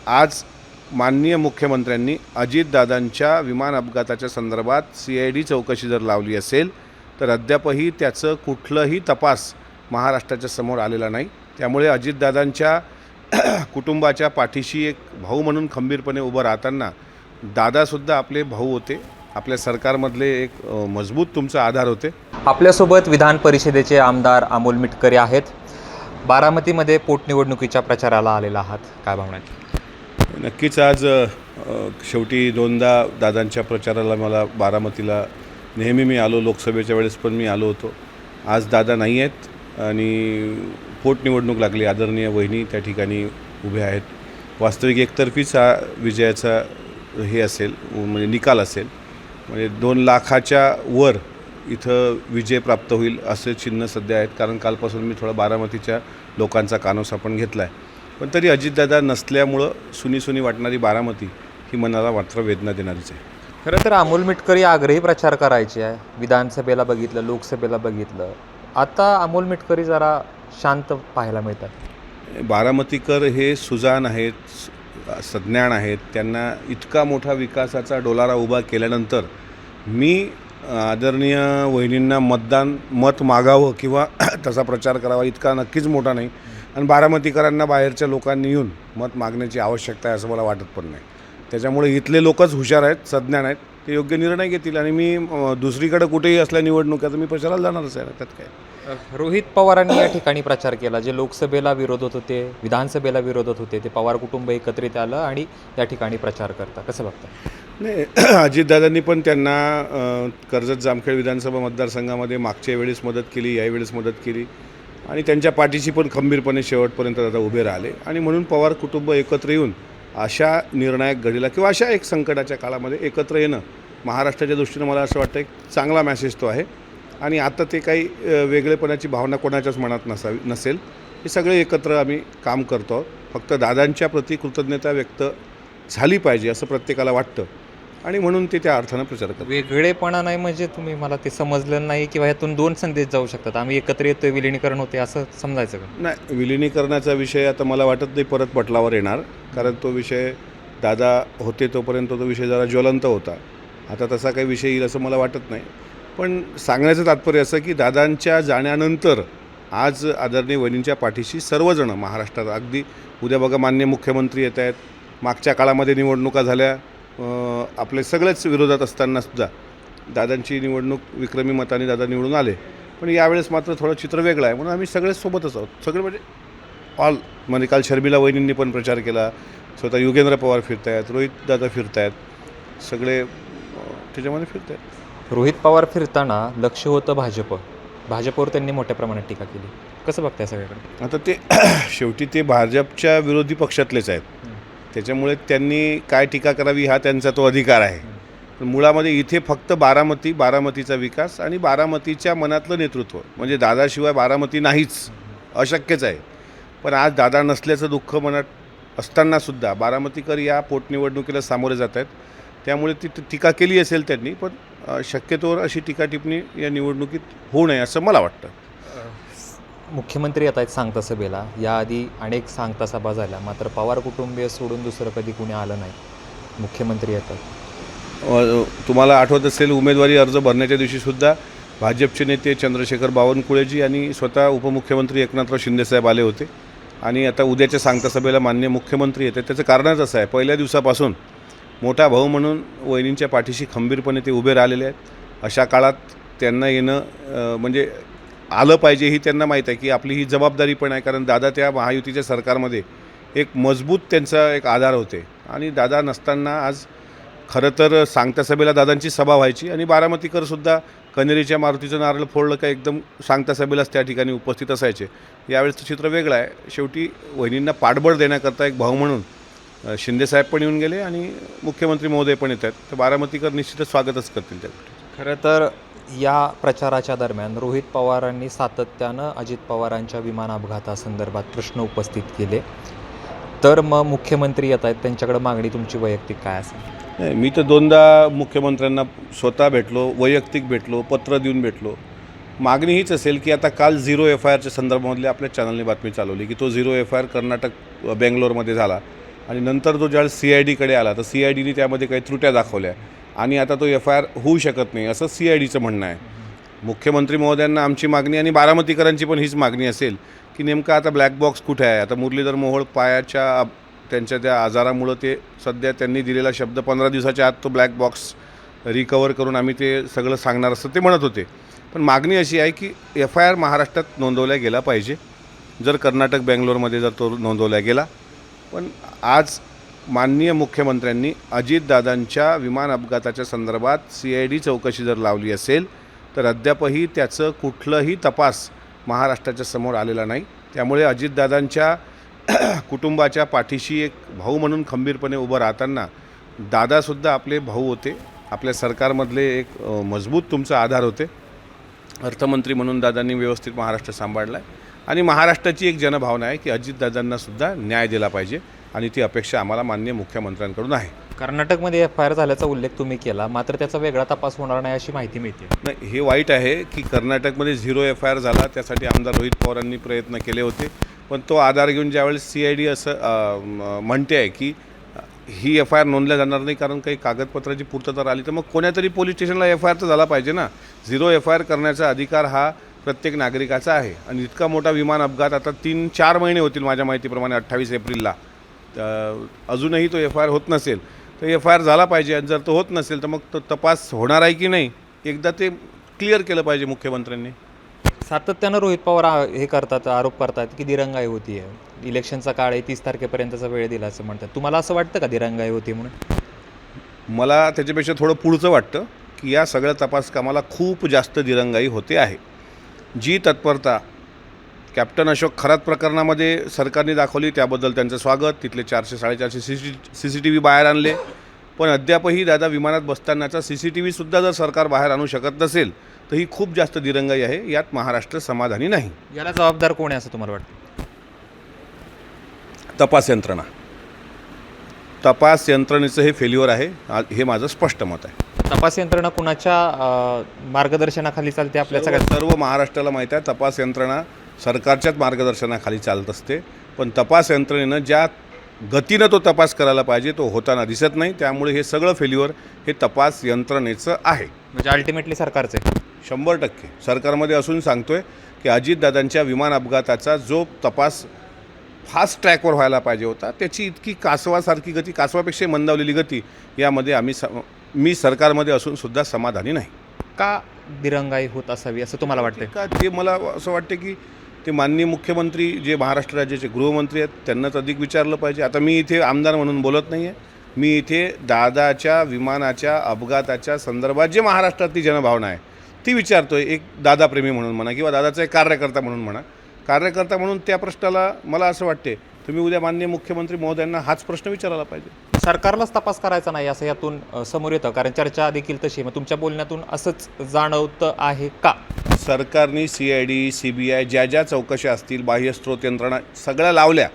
आज माननीय मुख्यमंत्र्यांनी अजितदादांच्या विमान अपघाताच्या संदर्भात CID चौकशी जर लावली असेल तर अद्यापही त्याचं कुठलंही तपास महाराष्ट्राच्या समोर आलेला नाही। त्यामुळे अजितदादांच्या कुटुंबाच्या पाठीशी एक भाऊ म्हणून खंबीरपणे उभं राहताना दादासुद्धा आपले भाऊ होते, आपल्या सरकारमधले एक मजबूत तुमचा आधार होते। आपल्यासोबत विधान परिषदेचे आमदार अमोल मिटकरी आहेत। बारामतीमध्ये पोटनिवडणुकीच्या प्रचाराला आलेला आहात, काय भावना आहेत? नक्कीच आज शेवटी दोनदा दादांच्या प्रचाराला मला बारामतीला नेहमी मी आलो, लोकसभेच्या वेळेस पण मी आलो होतो। आज दादा नाही आहेत आणि पोटनिवडणूक लागली, आदरणीय वहिनी त्या ठिकाणी उभ्या आहेत। वास्तविक एकतर्फीच हा विजयाचा हे असेल, म्हणजे निकाल असेल, म्हणजे 2 लाखाच्या वर इथं विजय प्राप्त होईल असे चिन्ह सध्या आहेत। कारण कालपासून मी थोडा बारामतीच्या लोकांचा कानोसा पण घेतला आहे, पण तरी अजितदादा नसल्यामुळं सुनी वाटणारी बारामती ही मनाला मात्र वेदना देणारीच आहे। खरं तर अमोल मिटकरी आग्रही प्रचार करायचे आहे, विधानसभेला बघितलं, लोकसभेला बघितलं, आता अमोल मिटकरी जरा शांत पाहायला मिळतात। बारामतीकर हे सुजाण आहेत, सज्ञान आहेत, त्यांना इतका मोठा विकासाचा डोलारा उभा केल्यानंतर मी आदरणीय वहिनींना मत मागावं किंवा तसा प्रचार करावा इतका नक्कीच मोठा नाही, आणि बारामतीकरांना बाहेरच्या लोकांनी येऊन मत मागण्याची आवश्यकता आहे असं मला वाटत पण नाही। त्याच्यामुळे इथले लोकच हुशार आहेत, सज्ञान आहेत, ते योग्य निर्णय घेतील आणि मी दुसरीकडे कुठेही असल्या निवडणुकीचं मी प्रचाराला जाणारच आहे, त्यात काय। रोहित पवारांनी या ठिकाणी प्रचार केला, जे लोकसभेला विरोधत होते, विधानसभेला विरोधत होते, ते पवार कुटुंब एकत्रित आलं आणि या ठिकाणी प्रचार करता, कसं बघता? नाही, अजितदादांनी पण त्यांना कर्जत जामखेड विधानसभा मतदारसंघामध्ये मागच्या वेळेस मदत केली, यावेळेस मदत केली आणि त्यांच्या पाठीशी पण खंबीरपणे शेवटपर्यंत दादा उभे राहिले आणि म्हणून पवार कुटुंब एकत्र येऊन अशा निर्णायक घडीला किंवा अशा एक संकटाच्या काळामध्ये एकत्र येणं महाराष्ट्राच्या दृष्टीनं मला असं वाटतं एक चांगला मेसेज तो आहे। आणि आता ते काही वेगळेपणाची भावना कोणाच्याच मनात नसेल, हे सगळे एकत्र आम्ही काम करतो आहोत। फक्त दादांच्या प्रति कृतज्ञता व्यक्त झाली पाहिजे असं प्रत्येकाला वाटतं आणि म्हणून ते त्या अर्थानं प्रचार करतात। वेगळेपणा नाही म्हणजे तुम्ही मला ते समजलं नाही किंवा ह्यातून 2 संदेश जाऊ शकतात, आम्ही एकत्र येतोय, विलिनीकरण होते असं समजायचं का? नाही, विलिनीकरणाचा विषय आता मला वाटत नाही परत पटलावर येणार, कारण तो विषय दादा होते तोपर्यंत तो विषय जरा ज्वलंत होता, आता तसा काही विषय येईल असं मला वाटत नाही। पण सांगण्याचं तात्पर्य असं की दादांच्या जाण्यानंतर आज आदरणीय वहिनींच्या पाठीशी सर्वजण महाराष्ट्रात, अगदी उद्या बघा माननीय मुख्यमंत्री येत आहेत, मागच्या काळामध्ये निवडणुका झाल्या, आपले सगळेच विरोधात असतानासुद्धा दादांची निवडणूक विक्रमी मताने दादा निवडून आले, पण यावेळेस मात्र थोडं चित्र वेगळं आहे, म्हणून आम्ही सगळेच सोबतच आहोत, सगळे म्हणजे ऑल। म्हणजे काल शर्मिला वहिनींनी पण प्रचार केला, स्वतः योगेंद्र पवार फिरत आहेत, रोहित दादा फिरत आहेत, सगळे त्याच्यामध्ये फिरत आहेत। रोहित पवार फिरताना लक्ष होतं भाजपवर त्यांनी मोठ्या प्रमाणात टीका केली, कसं बघताय सगळ्याकडे? आता ते शेवटी ते भाजपच्या विरोधी पक्षातलेच आहेत, त्याच्यामुळे त्यांनी काय टीका करावी हा त्यांचा तो अधिकार आहे। पण मुळामध्ये इथे फक्त बारामतीचा विकास आणि बारामतीच्या मनातलं नेतृत्व, म्हणजे दादाशिवाय बारामती नाहीच, अशक्यच आहे। पण आज दादा नसल्याचं दुःख मनात असतानासुद्धा बारामतीकर या पोटनिवडणुकीला सामोरे जात आहेत, त्यामुळे ती टीका केली असेल त्यांनी, पण शक्यतोवर अशी टीका टिप्पणी या निवडणुकीत होऊ नये असं मला वाटतं। मुख्यमंत्री येत आहेत सांगता सभेला, याआधी अनेक सांगता सभा झाल्या, मात्र पवार कुटुंबीय सोडून दुसरं कधी कुणी आलं नाही, मुख्यमंत्री येतात। तुम्हाला आठवत असेल उमेदवारी अर्ज भरण्याच्या दिवशीसुद्धा भाजपचे नेते चंद्रशेखर बावनकुळेजी आणि स्वतः उपमुख्यमंत्री एकनाथराव शिंदेसाहेब आले होते, आणि आता उद्याच्या सांगता सभेला माननीय मुख्यमंत्री येतात। त्याचं कारणच असं आहे, पहिल्या दिवसापासून मोठा भाऊ म्हणून वहिनींच्या पाठीशी खंबीरपणे ते उभे राहिलेले आहेत। अशा काळात त्यांना येणं म्हणजे आलं पाहिजे ही त्यांना माहीत आहे की आपली ही जबाबदारी पण आहे, कारण दादा त्या महायुतीच्या सरकारमध्ये एक मजबूत त्यांचा एक आधार होते, आणि दादा नसताना आज खरं तर सांगता सभेला दादांची सभा व्हायची आणि बारामतीकरसुद्धा कनेरीच्या मारुतीचं नारळ फोडलं का एकदम सांगता सभेलाच त्या ठिकाणी उपस्थित असायचे। यावेळेचं चित्र वेगळं आहे, शेवटी वहिनींना पाठबळ देण्याकरता एक भाऊ म्हणून शिंदेसाहेब पण येऊन गेले आणि मुख्यमंत्री महोदय पण येत आहेत, तर बारामतीकर निश्चितच स्वागतच करतील त्या गोष्टी। खरं तर या प्रचाराच्या दरम्यान रोहित पवारांनी सातत्यानं अजित पवारांच्या विमान अपघातासंदर्भात प्रश्न उपस्थित केले, तर मग मुख्यमंत्री येत आहेत, त्यांच्याकडे मागणी तुमची वैयक्तिक काय असेल? मी तर 2दा मुख्यमंत्र्यांना स्वतः भेटलो, वैयक्तिक भेटलो, पत्र देऊन भेटलो। मागणी हीच असेल की आता काल 0 FIRच्या संदर्भामधले आपल्या चॅनलने बातमी चालवली की तो 0 FIR कर्नाटक बेंगलोरमध्ये झाला, आणि नंतर तो ज्यावेळेस CIDकडे आला तर CIDने त्यामध्ये काही त्रुट्या दाखवल्या आणि आता तो FIR होऊ शकत नाही असं CIDचं म्हणणं आहे. मुख्यमंत्री महोदयांना आमची मागणी आणि बारामतीकरांची पण हीच मागणी असेल की नेमका आता ब्लॅक बॉक्स कुठे आहे. आता मुरलीधर मोहोळ पायाच्या त्यांच्या त्या आजारामुळं ते सध्या त्यांनी दिलेला शब्द 15 दिवसाच्या आत तो ब्लॅक बॉक्स रिकवर करून आम्ही ते सगळं सांगणार असं ते म्हणत होते. पण मागणी अशी आहे की FIR महाराष्ट्रात नोंदवल्या गेला पाहिजे. जर कर्नाटक बेंगलोरमध्ये जर तो नोंदवला गेला. पण आज माननीय मुख्यमंत्र्यांनी अजितदादांच्या विमान अपघाताच्या संदर्भात CID चौकशी जर लावली असेल तर अद्यापही त्याचं कुठलंही तपास महाराष्ट्राच्या समोर आलेला नाही. त्यामुळे अजितदादांच्या कुटुंबाच्या पाठीशी एक भाऊ म्हणून खंबीरपणे उभं राहताना दादासुद्धा आपले भाऊ होते. आपल्या सरकारमधले एक मजबूत तुमचा आधार होते. अर्थमंत्री म्हणून दादांनी व्यवस्थित महाराष्ट्र सांभाळला आहे आणि महाराष्ट्राची एक जनभावना आहे की अजितदादांनासुद्धा न्याय दिला पाहिजे आणि ती अपेक्षा आम्हाला माननीय मुख्यमंत्र्यांकडून आहे. कर्नाटकमध्ये FIR झाल्याचा उल्लेख तुम्ही केला, मात्र त्याचा वेगळा तपास होणार नाही अशी माहिती मिळते. नाही, हे वाईट आहे की कर्नाटकमध्ये 0 FIR झाला. त्यासाठी आमदार रोहित पवारांनी प्रयत्न केले होते. पण तो आधार घेऊन ज्यावेळेस CID असं म्हणते आहे की ही FIR नोंदल्या जाणार नाही कारण काही कागदपत्राची पूर्तता राहिली तर मग कोण्यातरी पोलीस स्टेशनला FIR तर झाला पाहिजे ना. 0 FIR करण्याचा अधिकार हा प्रत्येक नागरिकाचा आहे आणि इतका मोठा विमान अपघात आता 3-4 महिने होतील माझ्या माहितीप्रमाणे 28 एप्रिलला. अजूनही तो FIR होत नसेल तर FIR झाला पाहिजे आणि जर तो होत नसेल तर मग तो तपास होणार आहे की नाही एकदा ते क्लिअर केलं पाहिजे मुख्यमंत्र्यांनी. सातत्यानं रोहित पवार हे करतात, आरोप करतात की दिरंगाई होती आहे. इलेक्शनचा काळ आहे, 30 तारखेपर्यंतचा वेळ दिला असं म्हणतात. तुम्हाला असं वाटतं का दिरंगाई होती म्हणून? मला त्याच्यापेक्षा थोडं पुढचं वाटतं की या सगळ्या तपास कामाला खूप जास्त दिरंगाई होते आहे. जी तत्परता कॅप्टन अशोक खरात प्रकरणामध्ये सरकारने दाखवली त्याबद्दल त्यांचं स्वागत. तिथले 400-450 CCTV बाहेर आणले. पण अद्यापही दादा विमानात बसतानाचा CCTVसुद्धा जर सरकार बाहेर आणू शकत नसेल तर ही खूप जास्त दिरंगाई आहे. यात महाराष्ट्र समाधानी नाही. याला जबाबदार कोण आहे असं तुम्हाला वाटतं? तपास यंत्रणा. तपास यंत्रणेचं हे फेल्युअर आहे हे माझं स्पष्ट मत आहे. तपास यंत्रणा कुणाच्या मार्गदर्शनाखाली चालते आपल्या सगळ्या? सर्व महाराष्ट्राला माहीत आहे तपास यंत्रणा सरकारच्याच मार्गदर्शनाखाली चालत असते. पण तपास यंत्रणेनं ज्या गतीनं तो तपास करायला पाहिजे तो होताना दिसत नाही. त्यामुळे हे सगळं फेल्युअर हे तपास यंत्रणेचं आहे. म्हणजे अल्टिमेटली सरकारचं आहे. 100% सरकारमध्ये असून सांगतोय की अजितदादांच्या विमान अपघाताचा जो तपास फास्ट ट्रॅकवर व्हायला पाहिजे होता त्याची इतकी कासवासारखी गती, कासवापेक्षा मंदावलेली गती यामध्ये मी सरकारमध्ये असून सुद्धा समाधानी नाही. का दिरंगाई होत असावी असं तुम्हाला वाटतं? का ते मला असं वाटतं की ते माननीय मुख्यमंत्री जे महाराष्ट्र राज्याचे गृहमंत्री आहेत त्यांनाच अधिक विचारलं पाहिजे. आता मी इथे आमदार म्हणून बोलत नाही आहे. मी इथे दादाच्या विमानाच्या अपघाताच्या संदर्भात जे महाराष्ट्रातली जनभावना आहे ती विचारतोय. एक दादाप्रेमी म्हणून म्हणा किंवा दादाचा एक कार्यकर्ता म्हणून म्हणा. कार्यकर्ता म्हणून त्या प्रश्नाला मला असं वाटते तुम्ही उद्या माननीय मुख्यमंत्री महोदयांना हाच प्रश्न विचारायला पाहिजे. सरकारलाच तपास करायचा नाही असं यातून समोर येतं, कारण चर्चा देखील तशी. मग तुमच्या बोलण्यातून असंच जाणवतं आहे का? सरकारने CID CBI ज्या चौकशा असतील बाह्य स्रोत यंत्रणा सगळ्या लावल्या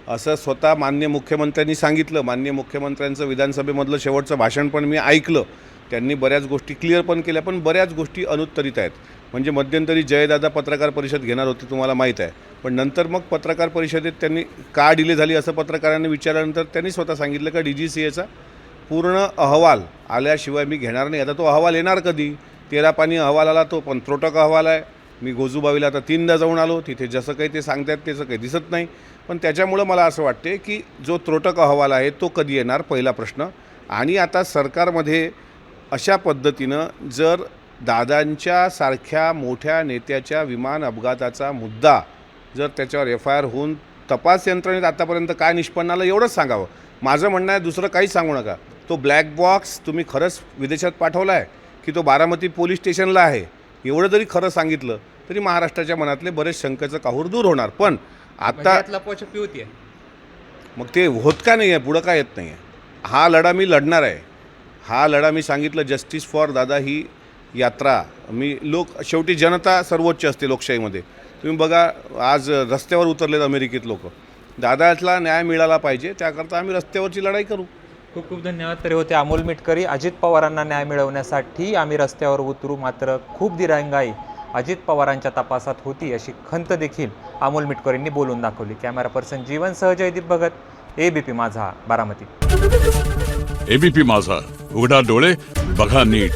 असं स्वतः माननीय मुख्यमंत्र्यांनी सांगितलं. माननीय मुख्यमंत्र्यांचं विधानसभेमधलं शेवटचं भाषण पण मी ऐकलं. त्यांनी बऱ्याच गोष्टी क्लिअर पण केल्या पण बऱ्याच गोष्टी अनुत्तरित आहेत. म्हणजे मध्यंतरी जयदादा पत्रकार परिषद घेणार होते तुम्हाला माहीत आहे. पण नंतर मग पत्रकार परिषदेत त्यांनी का डिले झाली असं पत्रकारांनी विचारल्यानंतर त्यांनी स्वतः सांगितलं का DGCAचा पूर्ण अहवाल आल्याशिवाय मी घेणार नाही. आता तो अहवाल येणार कधी? 13 पानी अहवाल आला तो पण त्रोटक अहवाल आहे. मी गोजूबाईला आता 3दा जाऊन आलो. तिथे जसं काही ते सांगतात त्याचं काही दिसत नाही. पण त्याच्यामुळं मला असं वाटते की जो त्रोटक अहवाल आहे तो कधी येणार पहिला प्रश्न. आणि आता सरकारमध्ये अशा पद्धतीनं जर दादांच्या सारख्या मोठ्या नेत्याच्या विमान अपघाताचा मुद्दा जर त्याच्यावर FIR होऊन तपास यंत्रणेत आतापर्यंत काय निष्पन्न आलं एवढंच सांगावं. माझं म्हणणं आहे दुसरं काहीच सांगू नका. तो ब्लॅक बॉक्स तुम्ही खरंच विदेशात पाठवला आहे की तो बारामती पोलीस स्टेशनला आहे एवढं जरी खरं सांगितलं तरी महाराष्ट्राच्या मनातले बरेच शंकेचं काहूर दूर होणार. पण आता मग ते होत का नाही आहे, पुढं का येत नाही आहे? हा लढा मी लढणार आहे. हा लढा मी सांगितलं जस्टिस फॉर दादा ही यात्रा शेवटी जनता सर्वोच्च असते लोकशाहीमध्ये. तुम्ही बघा आज रस्त्यावर उतरलेत अमेरिकेत लोक. दादाला न्याय मिळाला पाहिजे त्याकरता आम्ही रस्त्यावरची लढाई करू. खूप खूप धन्यवाद. तरी होते अमोल मिटकरी. अजित पवारांना न्याय मिळवण्यासाठी आम्ही रस्त्यावर उतरू, मात्र खूप दिरंगाई अजित पवारांच्या तपासात होती अशी खंत देखील अमोल मिटकरींनी बोलून दाखवली. कॅमेरा पर्सन जीवनसह जयदीप भगत, ABP माझा, बारामती. एबीपी माझा, उघडा डोळे बघा नीट.